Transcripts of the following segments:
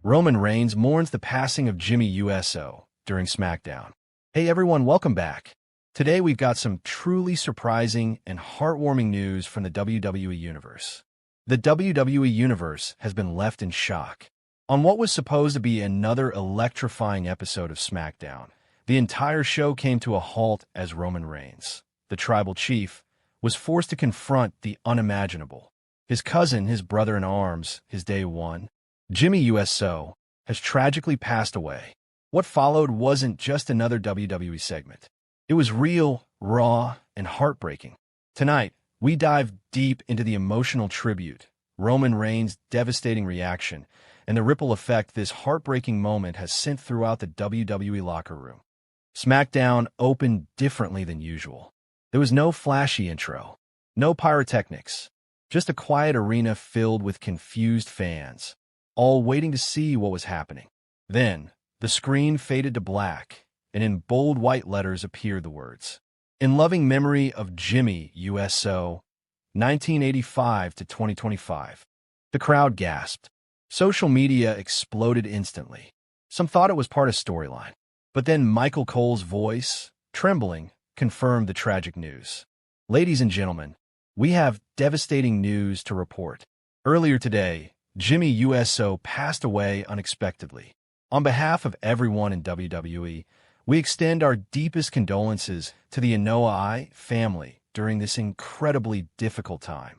Roman Reigns mourns the passing of Jimmy Uso during SmackDown. Hey everyone, welcome back. Today we've got some truly surprising and heartwarming news from the WWE Universe. The WWE Universe has been left in shock. On what was supposed to be another electrifying episode of SmackDown, the entire show came to a halt as Roman Reigns, the tribal chief, was forced to confront the unimaginable. His cousin, his brother-in-arms, his day one, Jimmy Uso, has tragically passed away. What followed wasn't just another WWE segment. It was real, raw, and heartbreaking. Tonight, we dive deep into the emotional tribute, Roman Reigns' devastating reaction, and the ripple effect this heartbreaking moment has sent throughout the WWE locker room. SmackDown opened differently than usual. There was no flashy intro, no pyrotechnics, just a quiet arena filled with confused fans, all waiting to see what was happening. Then, the screen faded to black, and in bold white letters appeared the words, "In loving memory of Jimmy Uso, 1985 to 2025. The crowd gasped. Social media exploded instantly. Some thought it was part of storyline. But then Michael Cole's voice, trembling, confirmed the tragic news. Ladies and gentlemen, we have devastating news to report. Earlier today, Jimmy Uso passed away unexpectedly. On behalf of everyone in WWE, we extend our deepest condolences to the Anoa'i family during this incredibly difficult time.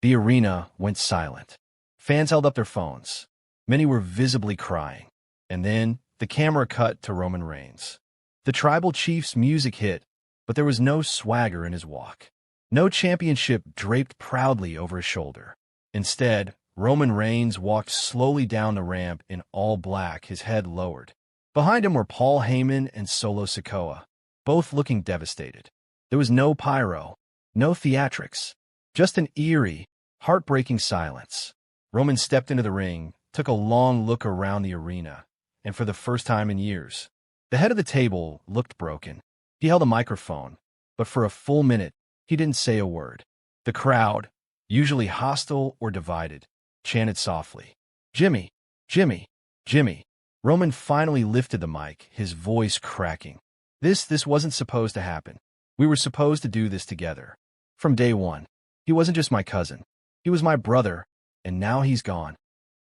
The arena went silent. Fans held up their phones. Many were visibly crying. And then the camera cut to Roman Reigns. The tribal chief's music hit, but there was no swagger in his walk. No championship draped proudly over his shoulder. Instead, Roman Reigns walked slowly down the ramp in all black, his head lowered. Behind him were Paul Heyman and Solo Sikoa, both looking devastated. There was no pyro, no theatrics, just an eerie, heartbreaking silence. Roman stepped into the ring, took a long look around the arena, and for the first time in years, the head of the table looked broken. He held a microphone, but for a full minute, he didn't say a word. The crowd, usually hostile or divided, chanted softly, "Jimmy, Jimmy, Jimmy." Roman finally lifted the mic, his voice cracking. This wasn't supposed to happen. We were supposed to do this together. From day one. He wasn't just my cousin. He was my brother, and now he's gone.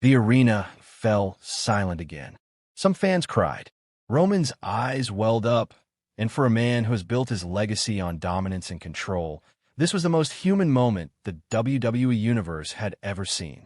The arena fell silent again. Some fans cried. Roman's eyes welled up, and for a man who has built his legacy on dominance and control, this was the most human moment the WWE Universe had ever seen.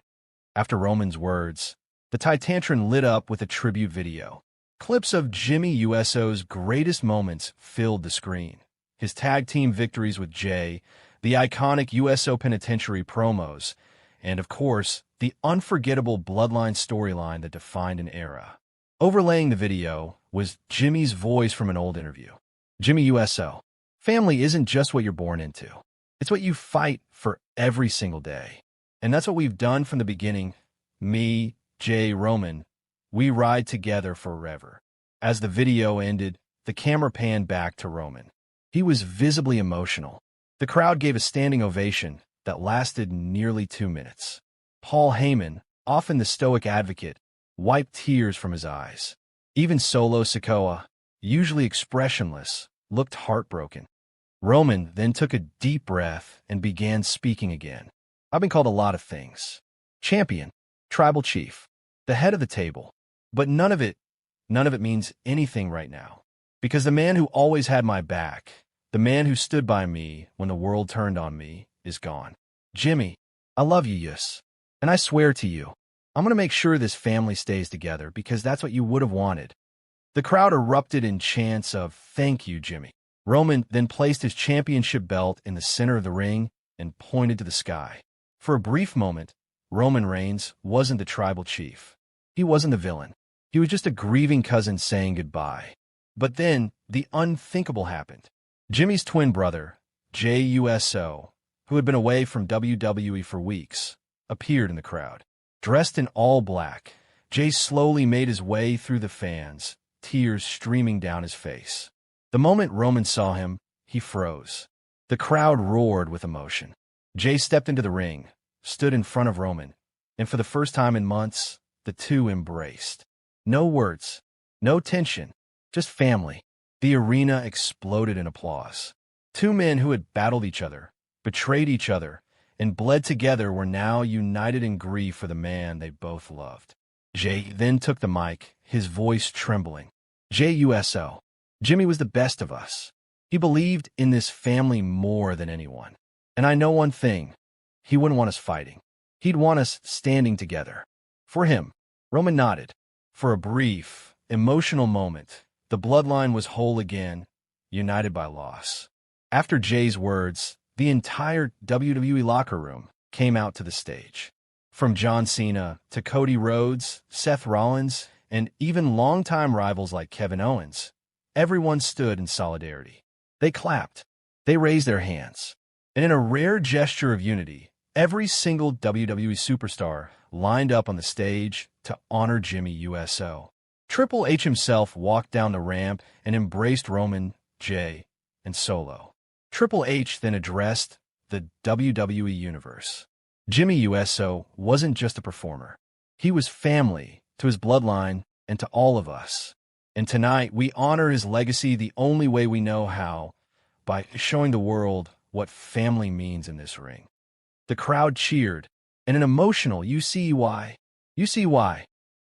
After Roman's words, the Titantron lit up with a tribute video. Clips of Jimmy Uso's greatest moments filled the screen. His tag team victories with Jey, the iconic Uso penitentiary promos, and of course, the unforgettable bloodline storyline that defined an era. Overlaying the video was Jimmy's voice from an old interview. "Jimmy Uso, family isn't just what you're born into. It's what you fight for every single day. And that's what we've done from the beginning. Me, Jey, Roman, we ride together forever." As the video ended, the camera panned back to Roman. He was visibly emotional. The crowd gave a standing ovation that lasted nearly 2 minutes. Paul Heyman, often the stoic advocate, wiped tears from his eyes. Even Solo Sikoa, usually expressionless, looked heartbroken. Roman then took a deep breath and began speaking again. "I've been called a lot of things. Champion, tribal chief, the head of the table. But none of it means anything right now. Because the man who always had my back, the man who stood by me when the world turned on me, is gone. Jimmy, I love you, Yus. And I swear to you, I'm going to make sure this family stays together because that's what you would have wanted." The crowd erupted in chants of "Thank you, Jimmy." Roman then placed his championship belt in the center of the ring and pointed to the sky. For a brief moment, Roman Reigns wasn't the tribal chief. He wasn't the villain. He was just a grieving cousin saying goodbye. But then, the unthinkable happened. Jimmy's twin brother, Jey Uso, who had been away from WWE for weeks, appeared in the crowd. Dressed in all black, Jey slowly made his way through the fans, tears streaming down his face. The moment Roman saw him, he froze. The crowd roared with emotion. Jey stepped into the ring, stood in front of Roman, and for the first time in months, the two embraced. No words, no tension, just family. The arena exploded in applause. Two men who had battled each other, betrayed each other, and bled together were now united in grief for the man they both loved. Jey then took the mic, his voice trembling. Jey Uso. Jimmy was the best of us. He believed in this family more than anyone. And I know one thing. He wouldn't want us fighting. He'd want us standing together. For him, Roman nodded. For a brief, emotional moment, the bloodline was whole again, united by loss. After Jey's words, the entire WWE locker room came out to the stage. From John Cena to Cody Rhodes, Seth Rollins, and even longtime rivals like Kevin Owens, everyone stood in solidarity. They clapped. They raised their hands. And in a rare gesture of unity, every single WWE superstar lined up on the stage to honor Jimmy Uso. Triple H himself walked down the ramp and embraced Roman, Jey, and Solo. Triple H then addressed the WWE Universe. Jimmy Uso wasn't just a performer. He was family to his bloodline and to all of us. And tonight, we honor his legacy the only way we know how, by showing the world what family means in this ring. The crowd cheered, and an emotional "You see why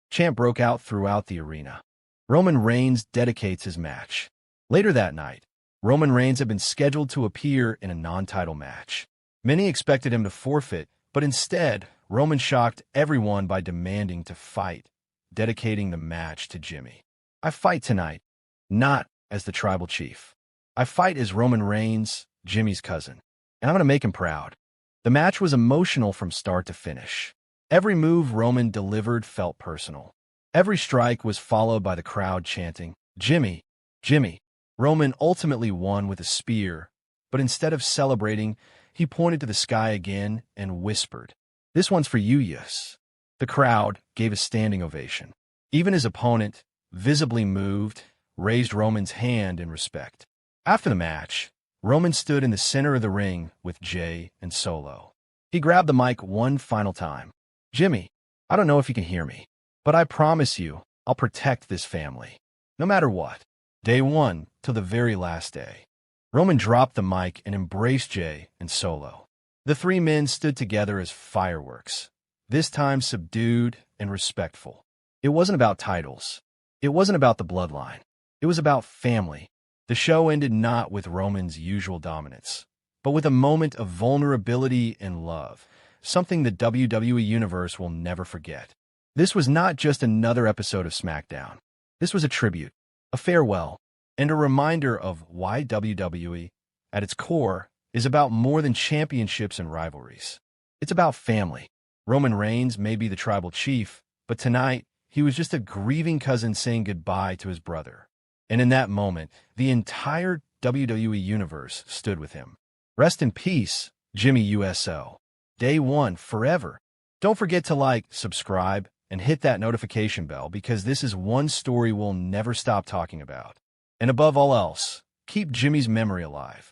chant broke out throughout the arena. Roman Reigns dedicates his match. Later that night, Roman Reigns had been scheduled to appear in a non-title match. Many expected him to forfeit, but instead, Roman shocked everyone by demanding to fight, dedicating the match to Jimmy. I fight tonight, not as the tribal chief. I fight as Roman Reigns, Jimmy's cousin, and I'm going to make him proud. The match was emotional from start to finish. Every move Roman delivered felt personal. Every strike was followed by the crowd chanting, "Jimmy, Jimmy." Roman ultimately won with a spear, but instead of celebrating, he pointed to the sky again and whispered, "This one's for you, Yus." The crowd gave a standing ovation. Even his opponent, visibly moved, raised Roman's hand in respect. After the match, Roman stood in the center of the ring with Jey and Solo. He grabbed the mic one final time. "Jimmy, I don't know if you can hear me, but I promise you I'll protect this family, no matter what, day one till the very last day." Roman dropped the mic and embraced Jey and Solo. The three men stood together as fireworks, this time subdued and respectful. It wasn't about titles. It wasn't about the bloodline. It was about family. The show ended not with Roman's usual dominance, but with a moment of vulnerability and love, something the WWE Universe will never forget. This was not just another episode of SmackDown. This was a tribute, a farewell, and a reminder of why WWE, at its core, is about more than championships and rivalries. It's about family. Roman Reigns may be the tribal chief, but tonight, he was just a grieving cousin saying goodbye to his brother. And in that moment, the entire WWE Universe stood with him. Rest in peace, Jimmy Uso. Day one, forever. Don't forget to like, subscribe, and hit that notification bell because this is one story we'll never stop talking about. And above all else, keep Jimmy's memory alive.